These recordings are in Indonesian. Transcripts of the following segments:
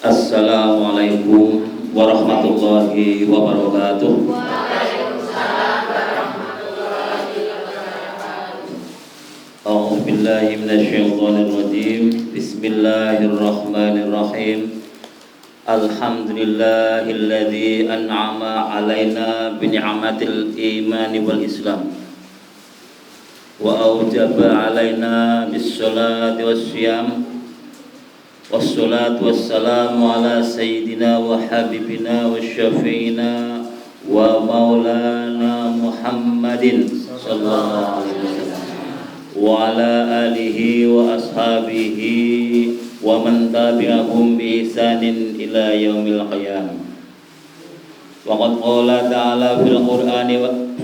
Assalamualaikum warahmatullahi wabarakatuh. A'udzu billahi minasyaitonir rajim. Bismillahirrahmanirrahim. Alhamdulillahilladzi an'ama 'alaina bi ni'matil imani wal islam wa aujaba 'alaina bis sholati was shiyam wassalatu wassalamu ala sayyidina wa habibina wa syafi'ina wa maulana Muhammadin sallallahu alaihi wasallam wa ala alihi wa ashabihi wa man tabi'ahum bi ihsanin ila yaumil qiyamah. Wa qad qala ta'ala fil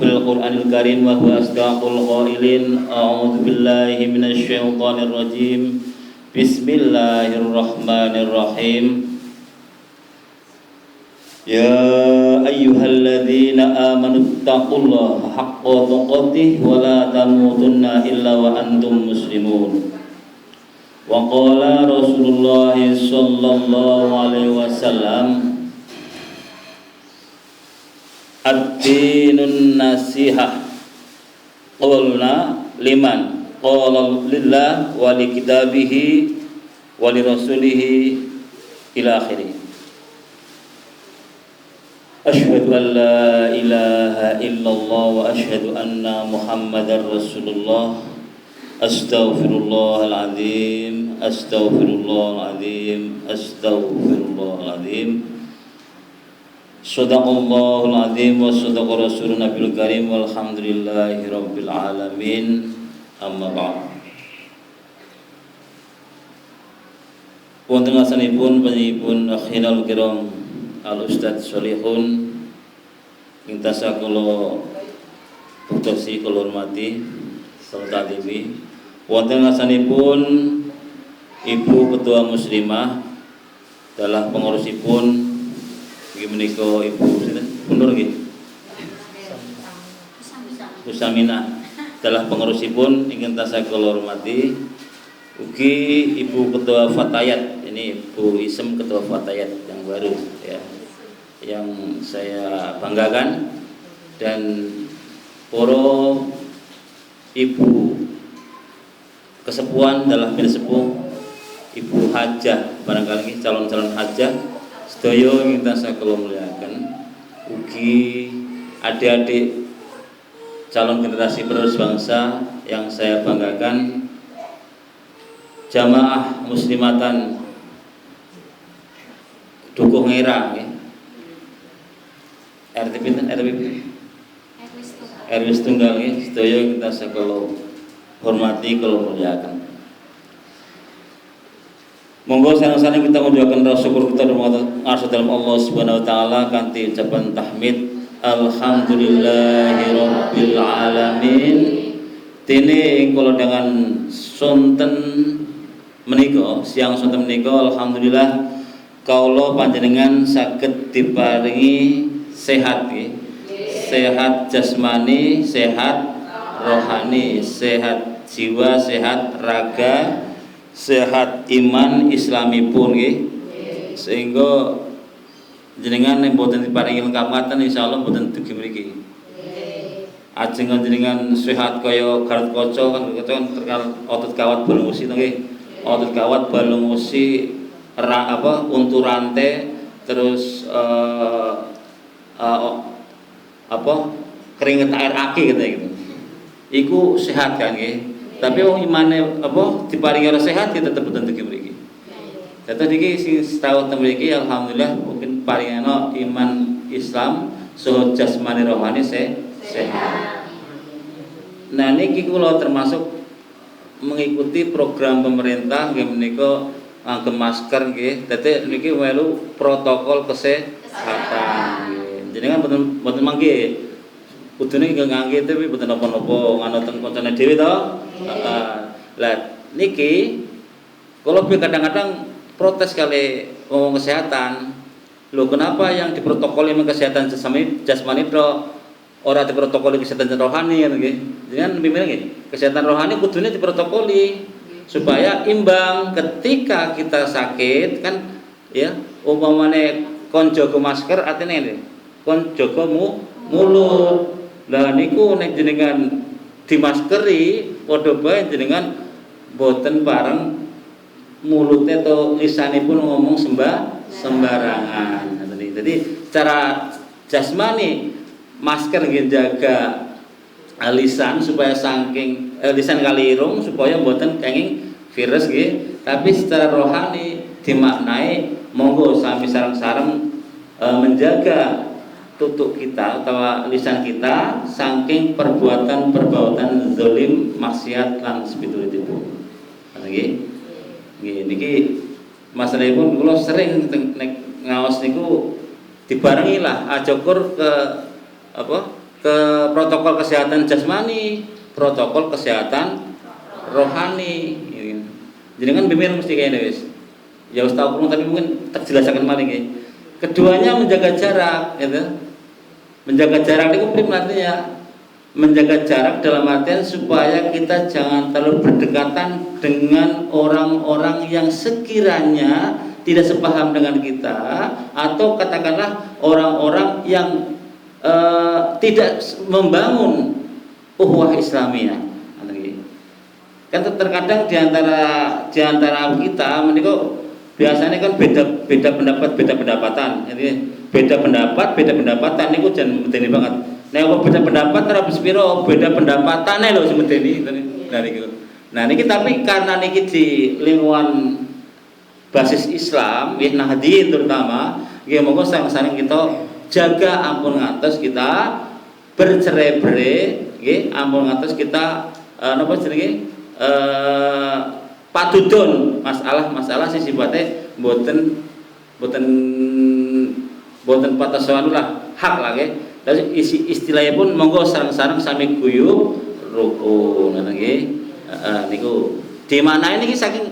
Qur'anil Karim wa huwa asdaqul qailin. A'udzu billahi minasy syaithanir rajim. Bismillahirrahmanirrahim. Ya ayyuhalladzina amanu taqullaha haqqa tuqatih wa la tamutunna illa wa antum muslimun. Wa qala Rasulullah sallallahu alaihi wasallam, ad-dinun nasihah. Qulna liman? Qala lillah wa li kitabihi wa li rasulihi ila akhirih. Asyhadu an la ilaha illallah wa asyhadu anna Muhammadar Rasulullah. Astaghfirullahaladzim, astaghfirullahaladzim, astaghfirullahaladzim. Shadaqallahul azim wa shadaqa rasulun nabiyul karim walhamdulillahi rabbil alamin. Amma ba'd. Wonten ngasanipun panjenenganipun akhinal kiram al ustadz sholihun ing tasah kula buktosi kula hormati serta timi. Wonten ngasanipun Ibu Ketua Muslimah dalah pengurusipun nggih menika Ibu sinten? Mundur nggih. Usamina dalah pengurusipun ingkang tasih kula hormati. Ugi Ibu Ketua Fatayat, ini Ibu Isem Ketua Fatayat yang baru ya, yang saya banggakan, dan para Ibu kesepuhan dalam bin sepuh, Ibu Hajah, barangkali calon-calon hajah sedaya ingkang tansah kula muliakan. Ugi adik-adik calon generasi penerus bangsa yang saya banggakan, jamaah muslimatan Dukuh Ngera ya. RT pinten? RW setunggal ya, sedaya kita sakalo hormati kalau muliakan. Monggo sareng-sareng kita mengucapkan rasa syukur kita dalam Allah Subhanahu wa taala kanthi ucapan tahmid. Alhamdulillahirabbil alamin. Dene kula dengan sonten menika, siang sonten menika alhamdulillah kaula panjenengan saged diparingi sehat nggih. Sehat jasmani, sehat rohani, sehat jiwa, sehat raga, sehat iman islamipun nggih. Sehingga jenengan yang boten diparingi lengkap ngaten insyaallah boten dugi mriki. Ajeng jenengan sehat kaya Garut Kaca kan terkenal otot kawat balung usi to nggih. Otot kawat balung usi untu rante terus keringet air aki gitu. Iku sehat kan nggih. Tapi wong imane diparingi ora sehat ya tetep boten dugi mriki. Dadi niki sing setahun teng mriki alhamdulillah mungkin paringana iman Islam saha jasmani rohani sehat. Nah niki kula termasuk mengikuti program pemerintah nggih menika ngangge masker nggih. Dadi niki melu protokol kesehatan nggih. Jenengan boten mangke kudune ngangge tapi boten napa-napa nganoten kancane dhewe to. Lah niki kula kadang-kadang protes kali ngomong kesehatan. Loh kenapa yang diprotokoli kesehatan jasmani itu ora diprotokoli kesehatan rohani kan nggih. Jangan bimbing nggih. Kesehatan rohani kudune diprotokoli supaya imbang ketika kita sakit kan ya umpamane kon jaga masker artine ngene kon jaga mulut. Lah niku nek jenengan dimaskeri padha bae jenengan boten bareng mulutnya atau lisanipun ngomong sembarangan. Jadi secara jasmani masker nggih jaga lisan supaya saking lisan kalirung supaya boten kenging virus nggih. Tapi secara rohani dimaknai monggo sami sareng-sareng menjaga tutuk kita atau lisan kita saking perbuatan zalim, maksiat lan sepitulitipun. Nggih. Nggih niki masalahipun kula sering nek ngaos niku dibarengi lah ajokur ke ke protokol kesehatan jasmani, protokol kesehatan rohani. Jadi kan bimbingan mesti kayaknya wis. Ya wis tau tapi mungkin tak jelaskan maling nggih. Keduanya menjaga jarak gitu. Menjaga jarak itu artinya menjaga jarak dalam artian supaya kita jangan terlalu berdekatan dengan orang-orang yang sekiranya tidak sepaham dengan kita atau katakanlah orang-orang yang tidak membangun ukhuwah Islamiyah. Kan terkadang diantara kita menika biasanya kan beda pendapatan. Jadi beda pendapatan niku jan medeni banget. Nek kok beda pendapat ora piro beda pendapatane lho semedeni. Nah niki tapi karena niki di lingkungan basis Islam, ya Nahdien terutama, nggih monggo sareng-sareng kita jaga ampun ngantos kita bercerai-berai, nggih ampun ngantos kita napa jenenge patudon masalah sing sifatnya boten patas lah hak lah nggih. Tapi istilahnya pun monggo sareng-sareng sami guyub rukun nggih. Niku di mana ini saking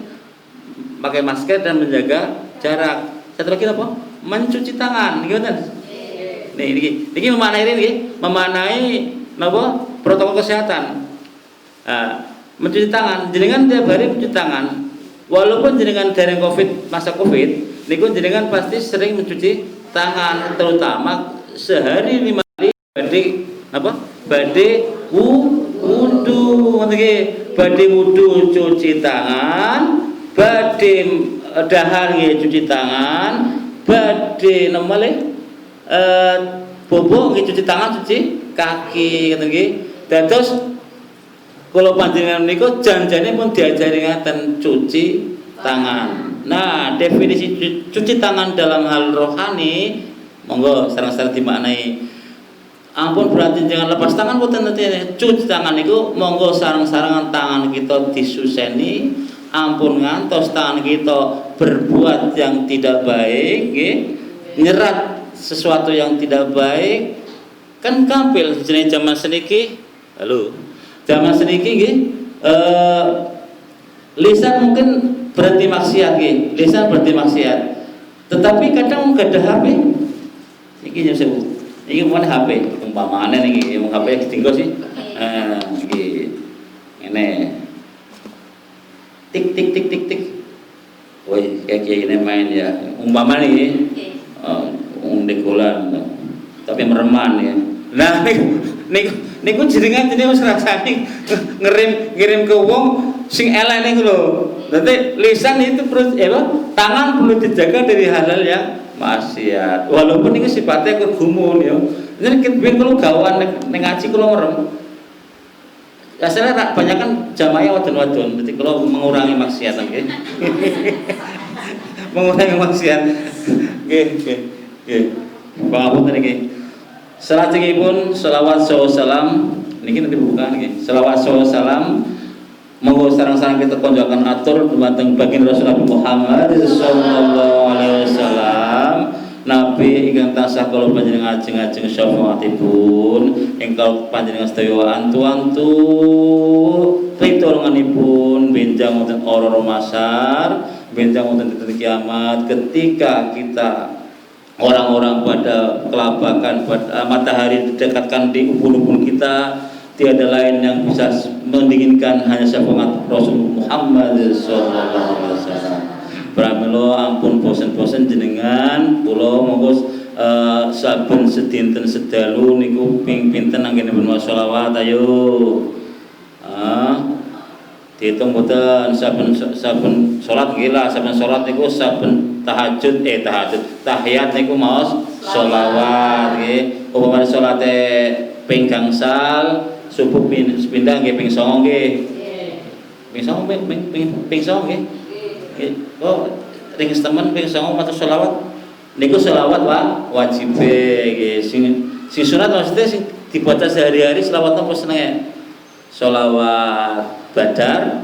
pakai masker dan menjaga jarak. Satu lagi apa? Mencuci tangan, gimana? Nih, ini memaknai ini, memaknai apa? Protokol kesehatan. Mencuci tangan, jenengan tiap hari mencuci tangan. Walaupun jenengan dari masa COVID, niku jenengan pasti sering mencuci tangan, terutama sehari 5 kali badhe apa? Badhe wudu, badhe wudu cuci tangan. Badhe dahar nggih cuci tangan, badhe nemale bobok nggih cuci tangan, cuci kaki ngoten nggih. Dados kula panjenengan niku janjane pun diajari ngaten cuci tangan. Nah, definisi cuci tangan dalam hal rohani monggo sareng-sareng dimaknai. Ampun berarti jangan lepas tangan boten artine cuci tangan niku monggo sareng-sarengan tangan kita disuseni. Ampun ngantos tangan kita berbuat yang tidak baik, nyerat sesuatu yang tidak baik, kan kampil jenis zaman seniki. Halo, zaman seniki lisan mungkin berarti maksiat, lisan berarti maksiat. Tetapi kadang nggak ada HP, ini nyusul, ini mana HP, umpamanya nih, mau HP tinggal sih, ini. Tik tik tik tik tik. Woi, kayak ini main ya. Umpama nih, undekulan, tapi mereman ya. Nah, niku jenengan wis rasane ngirim ke wong sing elek niku lho. Dadi lisan itu tangan perlu dijaga dari hal-hal yang maksiat. Walaupun niku sifatnya kegumun ya. Jadi ben kalau gawan ning ngaji kula merem. Asalnya banyak kan jamaah wadon-wadon, jadi kalau mengurangi maksiat, okay? Mengurangi maksiat, Bang Abu tadi, Salawatipun selawat salam, ini nanti bukan, selawat salam, monggo sarang-sarang kita konjokan atur dumateng baginda Rasul Nabi Muhammad sallallahu alaihi wasallam. Nabi ingkang tansah kula panjenengan ajeng-ajeng syafaatipun ingkang panjenengan sedaya antu-antu pitulunganipun benjang wonten ora masar, benjang wonten dinten kiamat ketika kita orang-orang pada kelabakan pada matahari didekatkan di ubun-ubun kita, tiada lain yang bisa mendinginkan hanya syafaat Rasul Muhammad sallallahu alaihi wasallam. Pramila ampun bosen-bosen kula monggo saben sedinten sedalu niku ping pinten anggenipun maca selawat ayo. Dihitung mboten saben salat nggih lah, saben salat niku saben tahiyat niku maos selawat nggih. Upamane salate ping gangsal subuh pindah nggih ping 9 nggih. Ping 9 ping 9 nggih. Oh, ring temen ping 9 maca selawat. Niku selawat wajib nggih. Sing sunat maksudnya sing dibaca sehari-hari selawat napa senenge? Selawat Badar,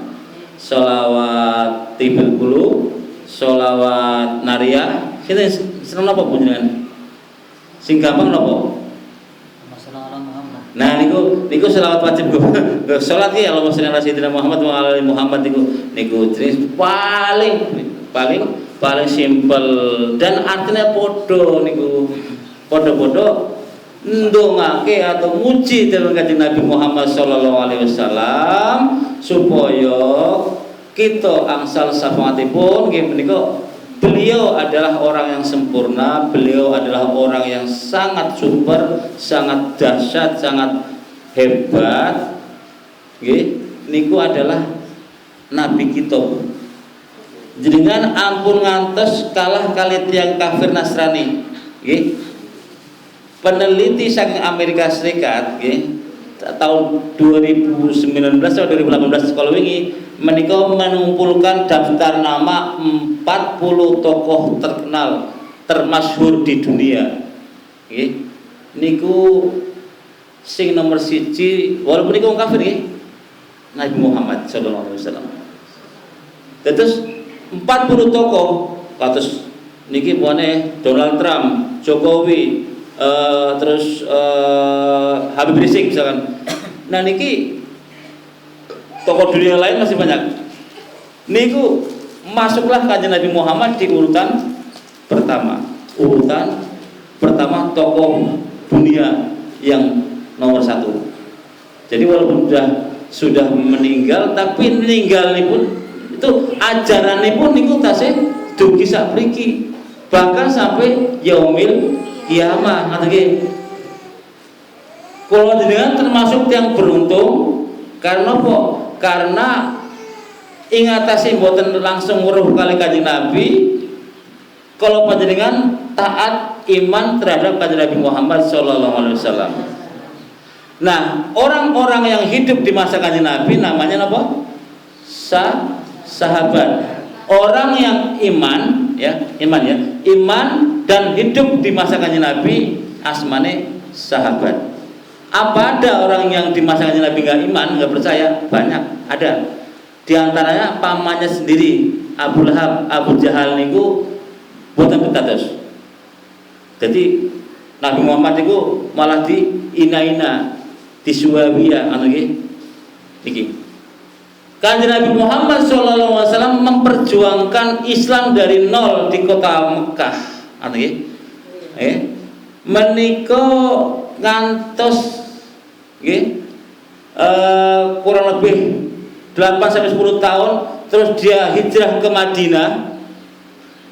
selawat Tibul Qulub, selawat Nariyah. Seneng napa panjenengan? Sing gampang napa? Nah niku selawat wajib salat iki Allahumma sholli ala sayyidina Muhammad wa ala ali Muhammad niku jenis paling simpel dan artinya podo niku podo ndongake atau muji dalam kanjeng Nabi Muhammad sallallahu alaihi wasallam supaya kita angsal syafaatipun nggih menika beliau adalah orang yang sempurna, beliau adalah orang yang sangat super, sangat dahsyat, sangat hebat. Nggih, niku adalah nabi kita. Jenengan ampun ngantos kalah kali tiyang kafir Nasrani. Nggih. Peneliti saking Amerika Serikat nggih tahun 2019 atau 2018 sekolah wingi menika mengumpulkan daftar nama 40 tokoh terkenal termasyhur di dunia. Nggih. Niku sing nomor 1 walaupun niku wong kafir nggih. Nabi Muhammad sallallahu alaihi wasallam. Terus 40 tokoh kados niki pone Donald Trump, Jokowi, terus Habib Rizik misalkan. Nah niki tokoh dunia lain masih banyak. Niku masuklah kanjeng Nabi Muhammad di urutan pertama. Urutan pertama tokoh dunia yang nomor 1. Jadi walaupun sudah meninggal, tapi meninggal pun itu ajaran pun niku tasih dugi sak mriki. Bahkan sampai yaumil kiamah ngoten nggih. Kula jenengan termasuk yang beruntung karena apa? Karena ingatasi mboten langsung weruh kali kanjeng Nabi. Kalau panjenengan taat iman terhadap kanjeng Nabi Muhammad sallallahu alaihi wasallam. Nah, orang-orang yang hidup di masa kanjeng Nabi namanya apa? Sahabat. Orang yang iman dan hidup di masa kanjeng Nabi asmane sahabat. Apa ada orang yang di masa kanjeng Nabi nggak iman, nggak percaya? Banyak, ada. Di antaranya pamannya sendiri, Abu Lahab, Abu Jahal niku boten pitados. Jadi Nabi Muhammad niku malah di ina-ina, di Suwabia anu niki. Kanjeng Nabi Muhammad SAW memperjuangkan Islam dari nol di kota Mekah. Anu nggih. Menika ngantos nggih kurang lebih 8 sampai 10 tahun terus dia hijrah ke Madinah.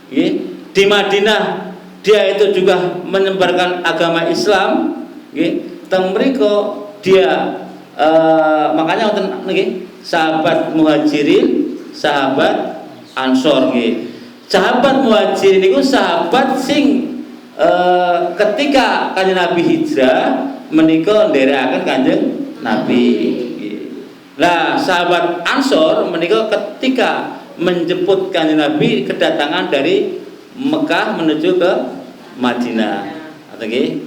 Nggih. Di Madinah dia itu juga menyebarkan agama Islam. Nggih. Teng mriku dia makanya wonten nggih sahabat Muhajirin, sahabat Ansor nggih. Sahabat Muhajirin niku sahabat sing ketika kanjeng Nabi hijrah menika nderekaken kanjeng Nabi. Nah, sahabat Ansor menika ketika menjemput kanjeng Nabi kedatangan dari Mekah menuju ke Madinah. Atau nggih.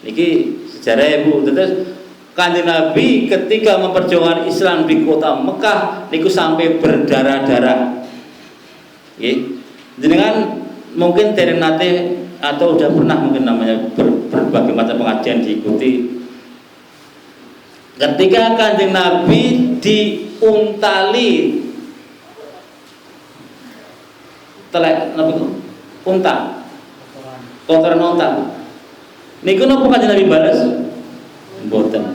Niki sejarah Ibu. Terus kanjeng Nabi ketika memperjuangkan Islam di kota Mekah niku sampai berdarah-darah. Nggih. Jenengan mungkin dereng nate atau udah pernah mungkin namanya berbagai macam pengajian diikuti. Ketika kanjeng Nabi diuntali telek napa itu? Unta. Kotoran unta. Niku napa kanjeng Nabi balas? Mboten.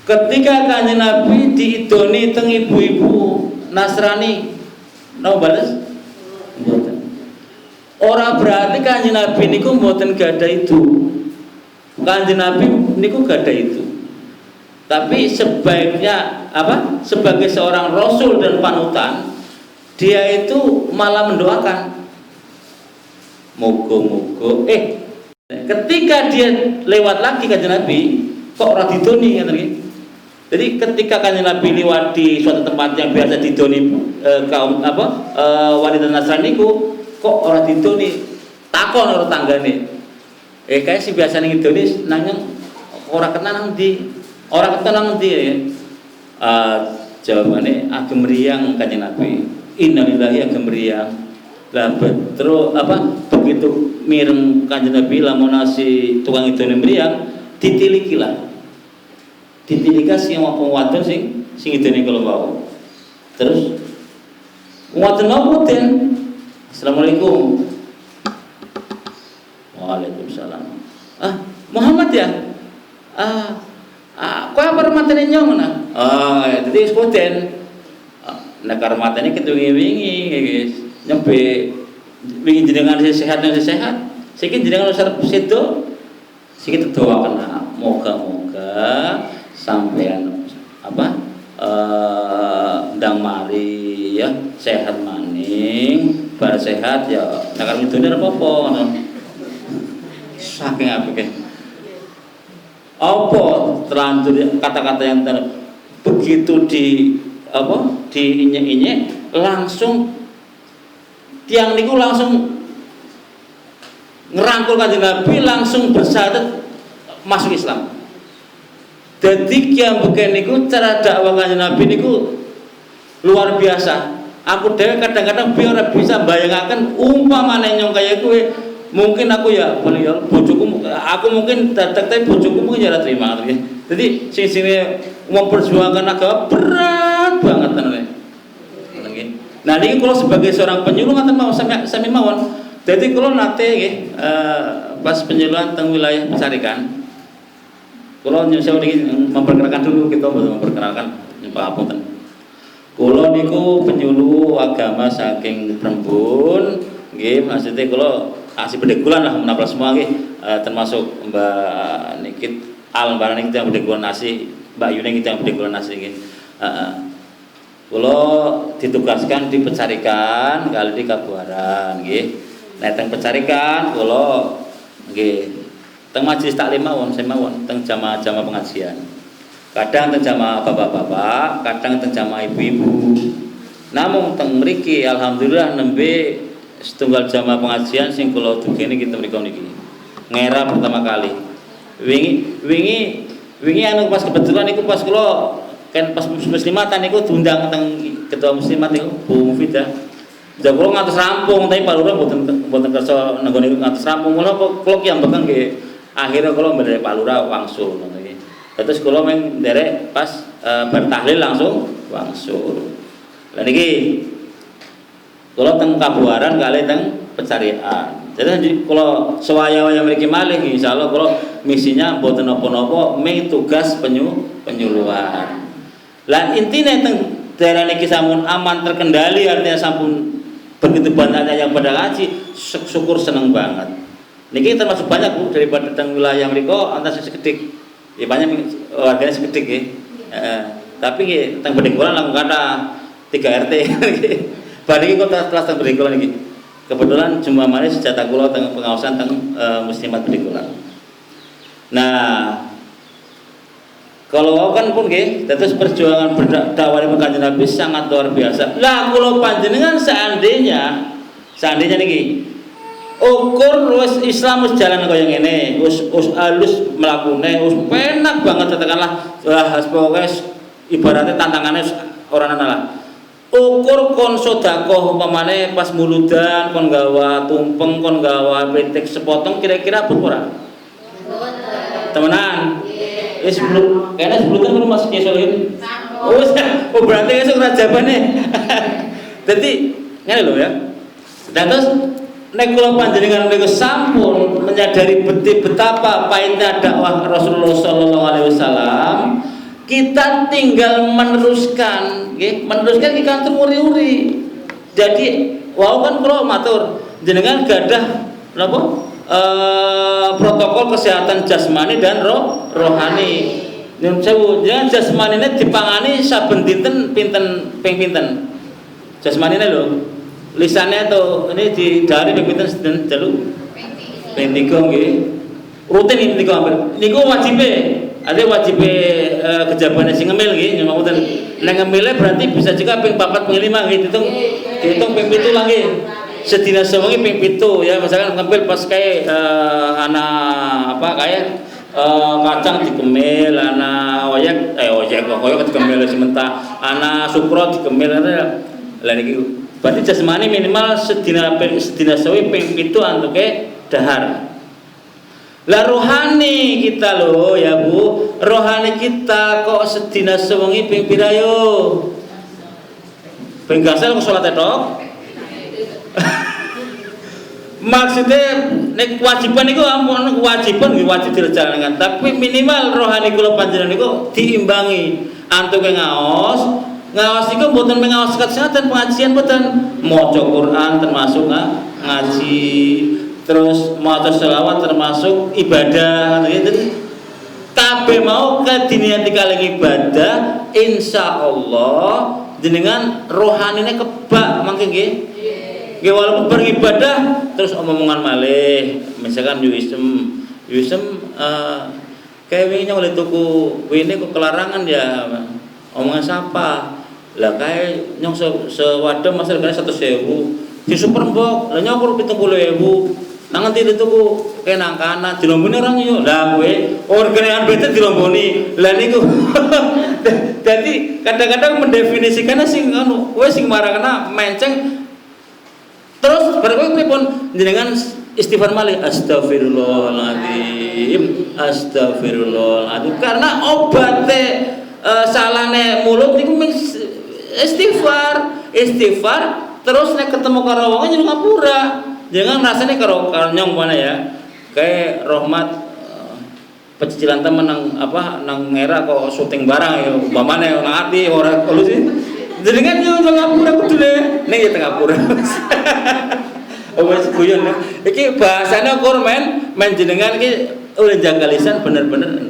Ketika kanjeng Nabi diidoni teng ibu-ibu Nasrani, napa balas? Mboten. Ora berarti Kanjeng Nabi niku mboten gadah itu. Kanjeng Nabi niku gadah itu. Tapi sebaiknya apa? Sebagai seorang rasul dan panutan, dia itu malah mendoakan. Moga-moga ketika dia lewat lagi Kanjeng Nabi, kok ora didoni ngoten iki. Jadi ketika Kanjeng Nabi lewat di suatu tempat yang biasa didoni kaum wanita Nasrani ku, kok ora didoni, takon karo tanggane. Kayak si biasa ning ngidoni nanging ora kenal nang ndi. Ora kenal nang ndi ya. Jawabane agem mriyang Kanjeng Nabi. Innalillahi agem mriyang. Lah terus begitu mireng Kanjeng Nabi lamun si tukang idone mriyang ditilikilah. Ditilika sing wong wadon sing idene kala wau. Terus wadon napa den? Assalamualaikum. Waalaikumsalam. Muhammad ya? Kowe apa matene nyong ngono? Dadi wis koden. Nek karo matene ketungi-wingi guys. Nyembe wingi jenengan sehat dan sehat. Siki jenengan usah sedo. Siki doaken moga-moga sampean ndang mari ya sehat maning, bar sehat ya nek karo ngidone apa-apa ngono. Saking apike. Apa terlanjur kata-kata yang begitu diinyek-inyek langsung tiang niku langsung ngerangkul Kanjeng Nabi, langsung bersyahadat masuk Islam. Jadi kiam beken niku cara dakwah Kanjeng Nabi niku luar biasa. Aku dhewe kadang-kadang ora bisa bayangaken umpamane nyong kaya kowe, mungkin aku ya bojoku, aku mungkin tapi bojoku mungkin ora terima. Jadi sing-sing memperjuangkan agama berat banget tenan. Nah niki kula sebagai seorang penyuluh ngaten mau sami mawon. Dadi kula nate nggih pas penyuluhan teng wilayah Pecarikan. Kula nyuwun sewu niki memperkenalkan dulu, kita memperkenalkan pangapunten. Kula niku penyuluh agama saking Prembun, nggih maksudnya kula asli bedekulan lah menapal semua nggih, termasuk Mbak Nikit Mbak Nikit yang bedekulan nasi, Mbak Yuni kita yang bedekulan nasi nggih. Kula ditugaskan di Pecarikan kali di Kabuaran nggih. Nah teng Pecarikan kula nggih teng majelis taklim mawon teng jamaah-jamaah pengajian. Kadang teng jamaah bapak-bapak, kadang teng jamaah ibu-ibu. Namun teng mriki alhamdulillah nembe setunggal jamaah pengajian sing kula dugeni kita mriku niki. Ngera pertama kali. Wingi anu pas kebetulan niku pas kula kan pas muslimatan niku diundang teng ketua muslimat niku Bu Mufidah. Jago ngatus rampung tapi palura mboten kersa nenggone ngatus rampung kula kok yang bekeng nggih. Akhirnya kula mbenere palura wangsul ngono iki. Terus kula meng nderek pas bar tahlil langsung wangsul. Lah niki kula teng Kabuaran kali teng Pecarian. Jadi kula sewaya-waya mriki malih insyaallah kula misinya mboten napa-napa mung tugas penyuluhan. Lah intine teng daerah niki sampun aman terkendali, artinya sampun begitu banyaknya yang pada ngaji, syukur seneng banget. Niki termasuk banyak Bu daripada teng wilayah mriko antas sekedik. Ya banyak warganya sekedik nggih. Tapi nggih teng Bedekulan langkung kathah 3 RT. Bar niki kok telas teng Bedekulan niki. Kebetulan jumlah manis sejata kula teng pengawasan teng muslimat Bedekulan. Nah, kalau kan pun nggih, terus perjuangan berdakwah di Kanjeng Nabi sangat luar biasa. Lah kula panjenengan seandainya niki ukur wis Islam wis jalan kaya ngene, wis alus mlakune, wis penak banget katakanlah pokoke ibaratnya tantangannya ora ana lah. Ukur kon sedekah umpamane pas muludan kon gawa tumpeng, kon gawa pitik sepotong kira-kira berapa? Temenan. Wis belum, kayaknya sebelumnya belum masuk nyesolin. Oh berarti esuk rajabane. Jadi ngene lho ya. Dan terus nek kula panjenengan niku sampun menyadari betapa pahitnya dakwah Rasulullah sallallahu alaihi wasallam, kita tinggal meneruskan, nggih, meneruskan ki kanthi uri-uri. Jadi wau kan kula matur, jenengan gadah napa protokol kesehatan jasmani dan rohani. Nyun sewu, jangan jasmanine dipangani saben dinten pinten ping pinten. Jasmanine lho. Lisane to ini di dari ping pinten sedhen dalu. Ping 3 nggih. Rutin iki niku hampir. Niku wajibe. Ada wajibe kejabane sing ngemil nggih, ngoten. Nek ngemile berarti bisa juga ping 4 ping 5 nggih dihitung ping 7 lah nggih. Sedina sewengi ping 7 ya, misalkan ngemil pas kayak anak apa kayak kacang dikemil, ana oyek dikemil sementara ana sukro dikemil lah niki. Berarti jasmani minimal sedina sewi ping 7 antuke dahar. Lah rohani kita loh ya Bu, rohani kita kok sedina sewengi ping pira yo? Ping gasel kok salat tok. Maksudnya nek kewajiban itu ampun kewajiban nggih wajib dijalankan, tapi minimal rohani kula panjenengan niku diimbangi. Antuk ngaos niku mboten ngaos kesehatan pengajian mboten, maca Quran termasuk ngaji, terus maca selawat termasuk ibadah gitu. Kabeh mau kadiniati kalih ibadah, insyaallah jenengan rohanine kebak mangke nggih. Ya walaupun beribadah terus omongan malih, misalkan yuisem kayak wingi oleh tuku wene kok kelarangan ya omongan siapa lah kayak nyong sewadah masih kaya 100.000 di Superbox lah nyong 70.000 nang ngendi dituku kenang kana dilomboni orang yo lah kowe organean beda dilomboni lah niku. Jadi kadang-kadang mendefinisikannya sing anu kowe sing marana menceng. Terus bareng pun jenengan istighfar malih astagfirullahaladzim karena obatnya salahnya mulut niku istighfar terus nek ketemu karo wong nyuwun ngapura jangan rasanya karo nyong mana ya kayak rahmat pecicilan temen nang era kok syuting barang ya umpamane nang ati ora lu sih. Jadi kan yo ngapura kudune ning ya Tengapura. Oh wis guyon. Iki bahasane ukur men jenengan iki oleh jaga lisan bener-bener.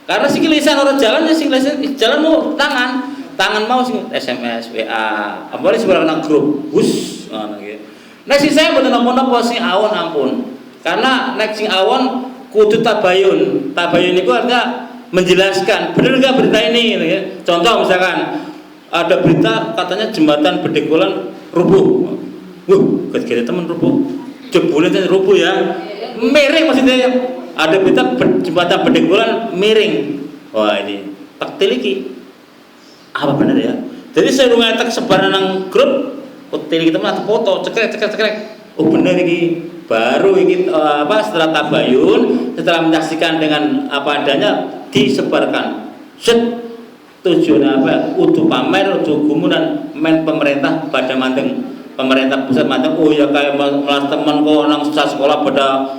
Karena sing lisan ora jalan ya sing lisan jalan mau tangan mau sing SMS, WA, apalagi sebarang nang grup. Wus ngono iki. Nek sing saya mboten napa-napa sing awon ampun. Karena nek sing awon kudu tabayun. Tabayun niku artinya menjelaskan bener enggak berita ini gitu ya. Contoh misalkan ada berita katanya jembatan Bedekolan rubuh. Gara-gara teman rubuh. Jebule rubuh ya. Miring maksudnya. Ada berita jembatan Bedekolan miring. Wah ini taktil iki. Apa benar ya? Jadi saya ngetek sebaran nang grup, taktil kita mah foto, cekrek. Oh benar iki. Baru iki setelah tabayun, setelah menyaksikan dengan apa adanya disebarkan. Set tujuannya apa? Udah pamer, udah gumunan main pemerintah pada manteng pemerintah pusat manteng. Oh ya kayak malah teman kok nang sekolah pada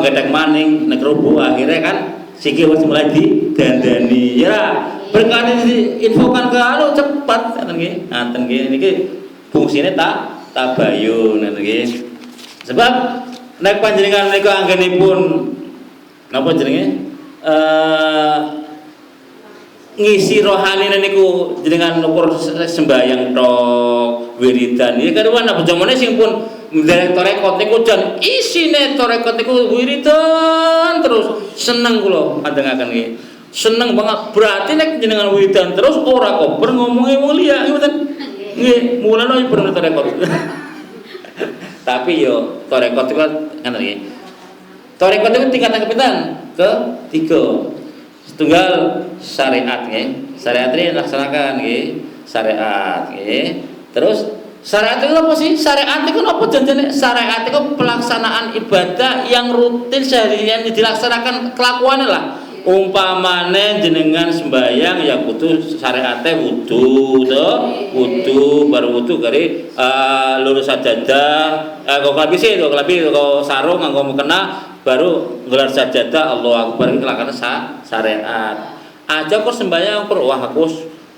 gedek maning nek rubuh akhirnya kan sikil wis mulai didandani. Ya berkali diinfokan ke anu cepat ngaten nggih niki fungsine tabayun ngaten nggih. Sebab nek panjenengan niku anggenipun napa jenenge ngisi rohani niku jenengan ukur sembahyang tok wiridan iki karuan apa jamane sing pun nderek torekot niku jan isine torekot niku wiridan terus seneng kula panjenengan nggih seneng banget berarti nek jenengan wiridan terus ora kober ngomongi wong liya ngoten nggih mulane pernah torekot. Tapi yo torekot itu kan nggih torekot itu tingkatan kepitan ketiga. Setunggal syariat nggih. Syariat ini laksanakan nggih. Syariat nggih. Terus syariat itu apa sih? Syariat itu apa janjane? Syariat itu pelaksanaan ibadah yang rutin seharian dilaksanakan kelakuannya lah. Umpamane jenengan sembahyang ya kudu syariate wudu to. Wudu baru wudu kari lurus sajadah kok labisi to kelabi kok sarung nganggo mukena baru gelar sajadah Allahu Akbar iki lakane syariat. Aja kok sembahyang kok wah aku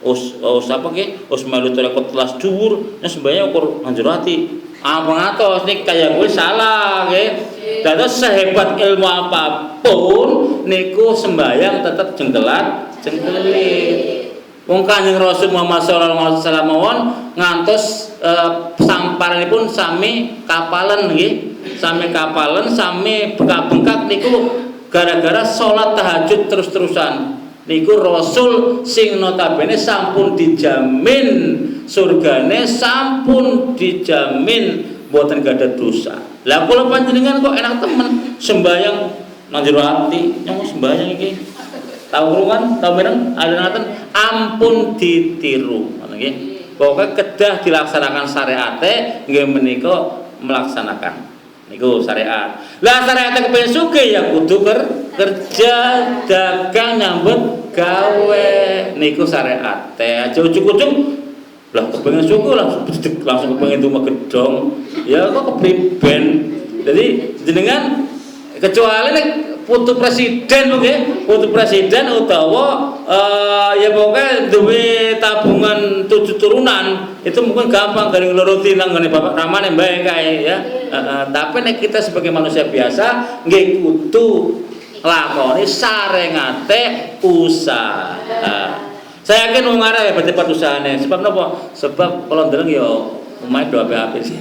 us apa ki? Us melu terekot telas dhuwur, sembahyang kok anjur ati. Ampun atos nih kaya gue salah nggih. Dados sehebat ilmu apapun niku sembahyang tetap jengkelat jengkelit. Wong Kanjeng Rasul Muhammad sallallahu alaihi wasallam mawon ngantos samparanipun sami kapalen nggih. Sami kapalen sami bengkak-bengkak niku gara-gara salat tahajud terus-terusan. Niku Rasul sing notabene sampun dijamin surgane, sampun dijamin mboten gadah dosa. Lah kula panjenengan kok enak temen sembahyang nang jero ati, nyong sembahyang iki. Tahu krungan, tahu mireng, ada ampun ditiru, ngoten nggih. Pokoke kedah dilaksanakan syariate nggih menika melaksanakan. Niku syariat. Lah syariate kepengin sugih ya kudu kerja, dagang, nyambut gawe. Niku syariat. Aja ujug-ujug lah kepengin sugih langsung kepengin tuwa gedong. Ya kok kepriben. Jadi jenengan kecuali nek putu presiden nggih, putu presiden utawa ya pokoknya duwe tabungan 7 turunan itu mungkin gampang garing nuruti nang ngene bapak ramane mbae kae ya. Tapi nek kita sebagai manusia biasa nggih kudu lakoni sarengate usaha. Saya yakin wong arek berdebat usahane. Sebab napa? Sebab kalau ndeleng ya omahe do apik-apik sih.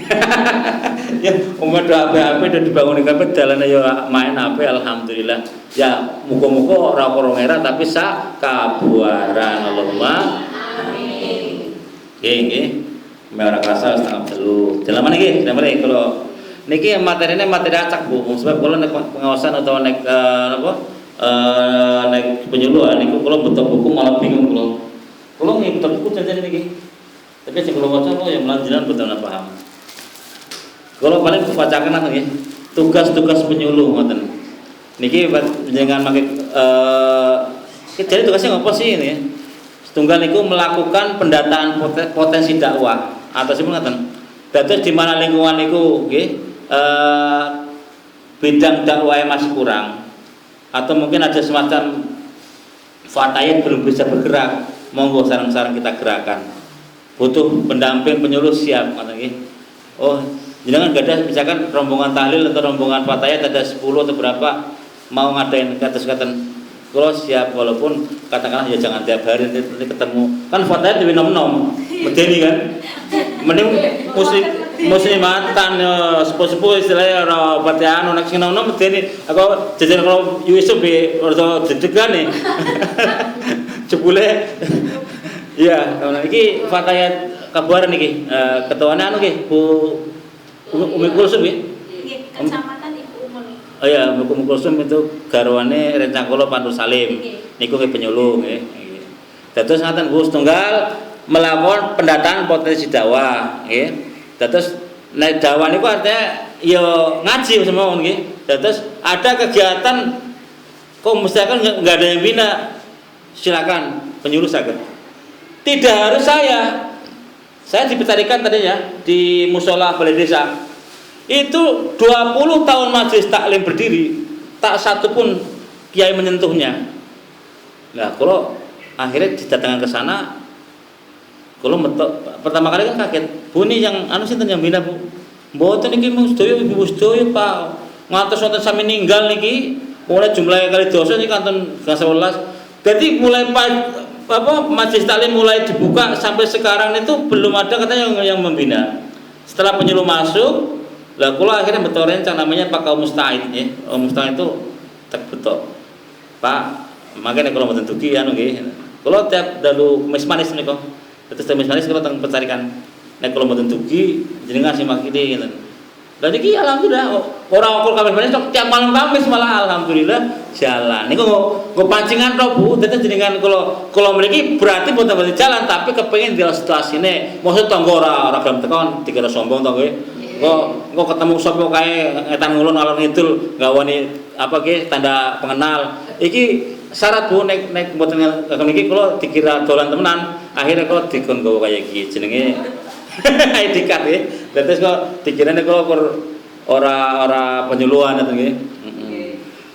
Ya, omahe do apik-apik do dibangun kabeh dalane ya main apik alhamdulillah. Ya muga-muga ora kurang era tapi sak kabuaran Allahumma amin. Nggih. Ora kerasa setengah telu. Dalam niki, kalau niki materine materi acak Bu. Sebab kula nek pengawasan atau nek nek penyuluhan niku kula betok buku malah bingung kula. Kula nggih betok buku jajan niki. Tapi sing kula waca kok ya melanjutkan betul paham. Kula paling bacaken nggih. Tugas-tugas penyuluh ngoten. Niki jangan make jadi tugasnya apa sih ini? Setunggal niku melakukan pendataan potensi dakwah atau sing ngoten. Dados di mana lingkungan niku nggih bidang dakwah masih kurang atau mungkin ada semacam fatayat belum bisa bergerak, monggo sarang-sarang kita gerakan. Butuh pendamping penyuluh siap ngoten nggih. Oh, jenengan gadah misalkan rombongan tahlil atau rombongan fatayat ada 10 atau berapa mau ngadain kados-katen. Kalau siap walaupun katakanlah ya jangan tiap hari nanti ketemu. Kan fatayat dewe nom-nom. Medeni kan. Mending muslimatan sepuh-sepuh istilahnya ora patihan nek sing nom-nom medeni. Aku jajan kalau Yusuf ora dedegan nih. Jebule iya, iki fatayat kabuaran iki. Ketuane anu nggih Bu Umi Kulsum nggih. Nggih, Kecamatan Ibu Umul. Oh ya, Umi Kulsum itu garwane rencang kula Pandu Salim. Niku nggih penyuluh nggih. Dados ngaten Bu setunggal melakukan pendataan potensi dakwah nggih. Dados nek dakwah niku artinya ya ngaji semua nggih. Dados ada kegiatan kok misalkan enggak ada yang bina silakan penyuluh saged. Tidak harus saya dipetarikan tadi ya di musola balai desa itu 20 tahun majelis taklim berdiri tak satu pun kiai menyentuhnya. Nah kalau akhirnya didatangkan ke sana kalau pertama kali kan kaget bunyi yang anu sinten yang bina Bu mboten niki sedaya ibu sedaya Pak ngantos wonten sami ninggal niki mulai jumlahnya kali dosa niki kanton 11. Jadi mulai majelis taklim mulai dibuka sampai sekarang itu belum ada katanya yang membina. Setelah penyuluh masuk, lah kula akhirnya betul rencang namanya Pak Kaum Mustahid ya. Mustahid itu tak betul. Pak, makanya kalau mboten dugi anu nggih. Kula tiap dalu kemis manis niku. Terus kemis manis kula teng pencarikan. Nek kula mboten dugi jenengan simak iki ngeten. Lah niki alhamdulillah ora ukur kamis manis tiap malam Kamis malah alhamdulillah jalan. Niku nggo pancingan tok Bu, dadi jenengan kula mriki berarti mboten jalan tapi kepengin di situasine. Maksud tangga ora gelem tekan dikira sombong to nggih. Kok ketemu sapa kae etan ngulon alon ngidul gawani apa nggih tanda pengenal. Iki syarat Bu nek mboten niki kula dikira dolan temenan, akhirnya kula dikon gawa kaya iki jenenge ID card nggih. Terus kok dikirane kula ora penyuluhan ngoten nggih.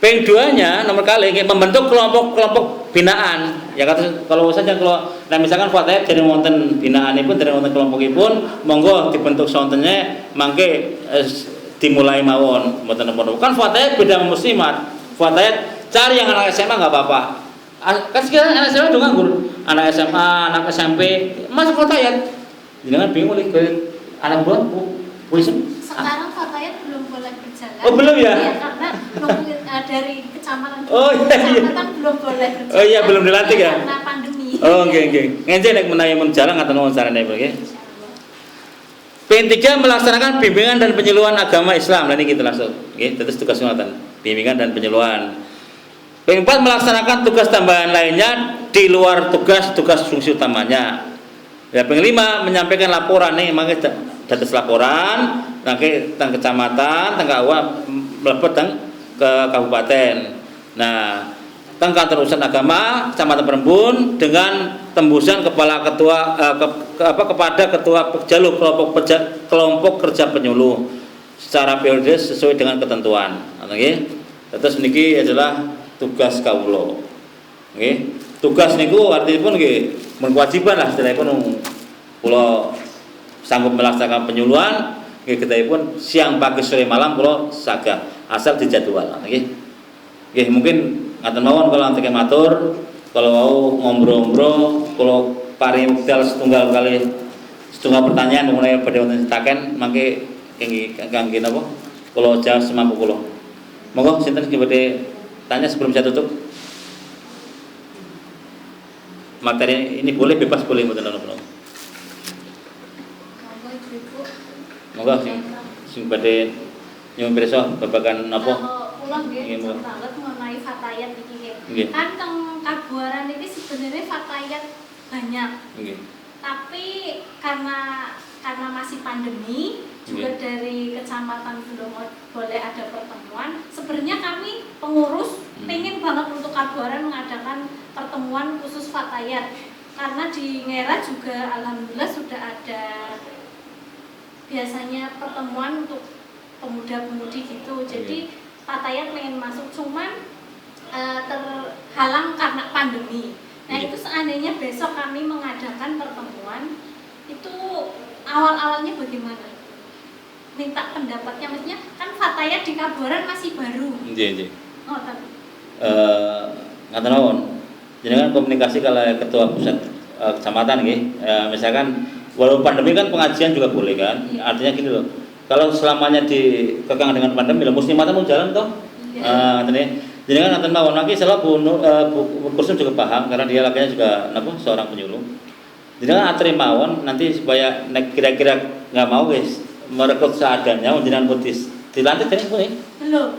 Ping duanya nomor kali nggih membentuk kelompok-kelompok binaan. Ya kata kalau saja kalau nah misalkan fatayat dari wonten binaanipun dari wonten kelompokipun monggo dibentuk sontennya mangke dimulai mawon mboten napa-napa. Kan fatayat beda muslimat. Fatayat cari yang anak SMA nggak apa-apa. Kan sekarang anak SMA udah nganggur. Anak SMA, anak SMP masuk fatayat. Jangan bingung oleh anak buah polisi. Sekarang fatayat belum boleh berjalan. Oh, belum ya? Iya, karena dari kecamatan Oh, iya, iya. kecamatan belum boleh berjalan. Oh iya, belum dilantik ya? Karena pandemi. Oh, nggih. Ngene nek menawi mun jalan ngaten nuwun sarane nggih. P3 melaksanakan bimbingan dan penyuluhan agama Islam. Nah ini kita langsung. Nggih, terus tugas ngoten. Bimbingan dan penyuluhan. P4 melaksanakan tugas tambahan lainnya di luar tugas fungsi utamanya. Ya, P5 menyampaikan laporan nih, makanya dados laporan nangke teng kecamatan, teng KUA mlebet teng ke kabupaten. Nah, teng kantor urusan agama Kecamatan Perembun dengan tembusan kepada ketua pejalur kelompok kerja penyuluh secara periode sesuai dengan ketentuan. Nggih. Terus niki adalah tugas kawula. Nggih. Tugas niku artipun nggih kewajiban lah sedherepun kula sanggup melaksanakan penyuluhan nggih kedahipun siang pagi sore malam kula sagah asal dijadwal. Nggih. Nggih mungkin ngaten mawon kalau nanti matur kalau mau ngobrol-ngobrol kalau paring wekdal setunggal pertanyaan mengenai badhe wonten sitaken mangke kangge napa kalau jawab semampu kula. Monggo sinten sing badhe tanya sebelum saya tutup. Materi ini boleh bebas boleh mboten napa. Monggo sing badhe nyuwun pirsa babagan napa? Kula nggih banget mengenai fatayat iki. Kan teng Kabuaran iki sebenarnya fatayat banyak. Nggih. Tapi karena masih pandemi juga dari kecamatan belum boleh ada pertemuan. Sebenarnya kami pengurus pengen banget untuk Kabuaran mengadakan pertemuan khusus fatayat. Karena di Ngera juga alhamdulillah sudah ada biasanya pertemuan untuk pemuda-pemudi gitu. Jadi fatayat pengen masuk cuman terhalang karena pandemi. Nah itu seandainya besok kami mengadakan pertemuan itu awal-awalnya bagaimana? Minta pendapatnya, maksudnya kan fatayat di Kabuaran masih baru. Nggih. Oh, tapi ngaten mawon. Jenengan komunikasi kalau ketua pusat kecamatan nggih. Misalkan walaupun pandemi kan pengajian juga boleh kan. Iya. Artinya gini loh. Kalau selamanya dikekang dengan pandemi, muslimatan mau jalan toh. Jenengan ngaten mawon lagi salah Bu Kursum juga paham karena dia lakinya juga napa seorang penyuluh. Jenengan aturi mawon nanti supaya nek kira-kira nggak mau guys merekrut seadanya jenengan putih dilantik tadi pun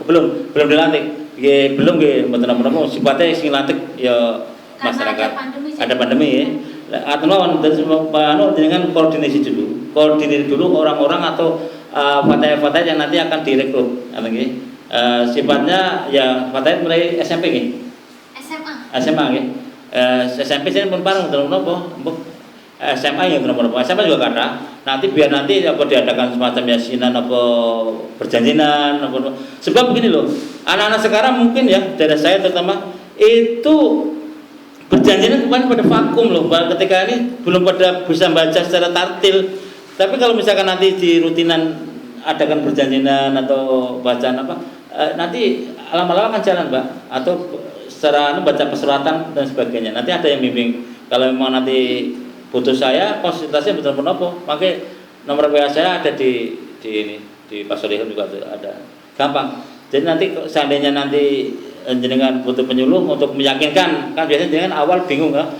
belum dilantik. Nggih belum nggih mboten napa-napa sifatnya sing lantik ya masyarakat. Ada pandemi ya. Ngaten mawon jenengan koordinasi dulu orang-orang atau fatayat yang nanti akan direkrut. Nggih. Sifatnya ya fatayat mulai SMP nggih. SMA nggih. SMP saya pun parang napa SMA ya napa SMA juga kada. Nanti biar nanti apa diadakan semacam yasinan apa perjanjian apa. Sebab begini loh. Anak-anak sekarang mungkin ya daerah saya terutama itu perjanjian kemarin pada vakum loh. Ketika ini belum pada bisa baca secara tartil. Tapi kalau misalkan nanti di rutinan adakan perjanjian atau bacaan apa nanti lama-lama akan jalan Mbak atau secara baca persyaratan dan sebagainya nanti ada yang bimbing kalau memang nanti butuh saya konsultasi betul-betul apa pakai nomor WA saya ada di Pak Solihun juga ada gampang jadi nanti seandainya nanti jenengan butuh penyuluh untuk meyakinkan kan biasanya jenengan awal bingung kan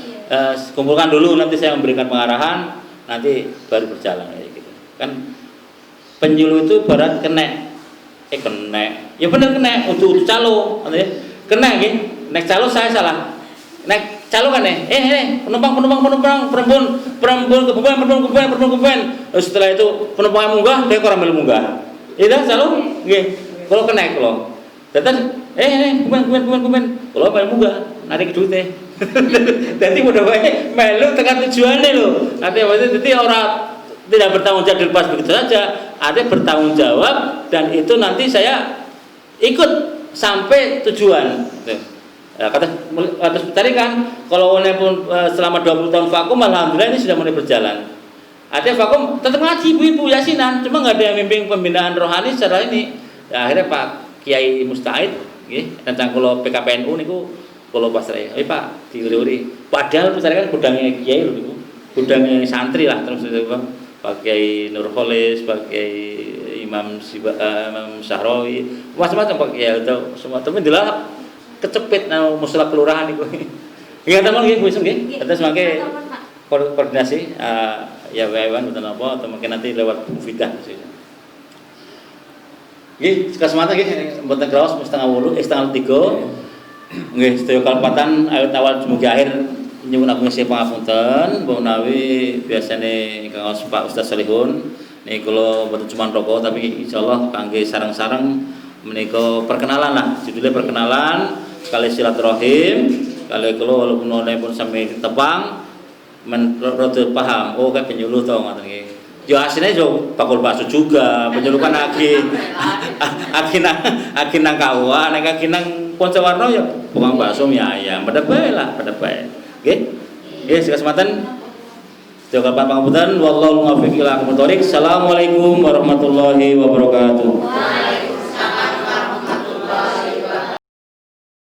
kumpulkan dulu nanti saya memberikan pengarahan nanti baru berjalan kayak gitu kan penyuluh itu barat kena ya bener kena untuk calo kena nggih nek calo saya salah nek calo kan penumpang perempuan setelah itu penumpang munggah dia kurang melu munggah itu calo nggih kalau kena kalau datang kumen kalau melu munggah narik duit dadi mudah wae melu tekan tujuane lho artinya dadi ora tidak bertanggung jawab dilepas begitu saja, ada bertanggung jawab dan itu nanti saya ikut sampai tujuan. Ya, kata tadi kan kalau walaupun selama 20 tahun vakum, alhamdulillah ini sudah mulai berjalan. Artinya vakum tetap ngaji ibu-ibu yasinan, cuma nggak ada yang bimbing pembinaan rohani secara ini. Ya, akhirnya Pak Kiai Mustahid, tentang kalau PKPNU niku kalau pasrah, Pak diuri-uri. Padahal misalnya kan gudangnya Kiai loh niku, gudangnya santri lah terus itu Pak Kiai Nurholis, Pak Kiai Imam Syahrawi, macam-macam Pak Kiai itu semua temen dilah kecepit nang musala kelurahan iku. Nggih teman nggih kuwi nggih. Terus mangke koordinasi ya waewan mboten apa atau mungkin nanti lewat Mufidah maksudnya. Nggih, kasematan nggih mboten kraos setengah 3. Nggih, sedaya kalpatan awit awal dumugi akhir nyuwun agung sih pangapunten, mbok menawi biasane Kang Pak Ustaz Salihun niki kula mboten cuma rokok tapi insyaallah kangge sareng-sareng menika perkenalan lah, judulnya perkenalan kali silaturahim, kali kula walaupun pun sampai tepang rada paham, oh kayak penyuluh tau ngoten nggih. Yo asline yo bakul bakso juga, penyuluh kan aki nang kawa, nek aki nang Poncowarno ya tukang bakso mie ayam, pada bae lah, pada bae. Nggih. Nggih, sekasmatan Jaga pangapunten wallahu muwaffiq ila aqwamit thoriq. Assalamualaikum warahmatullahi wabarakatuh.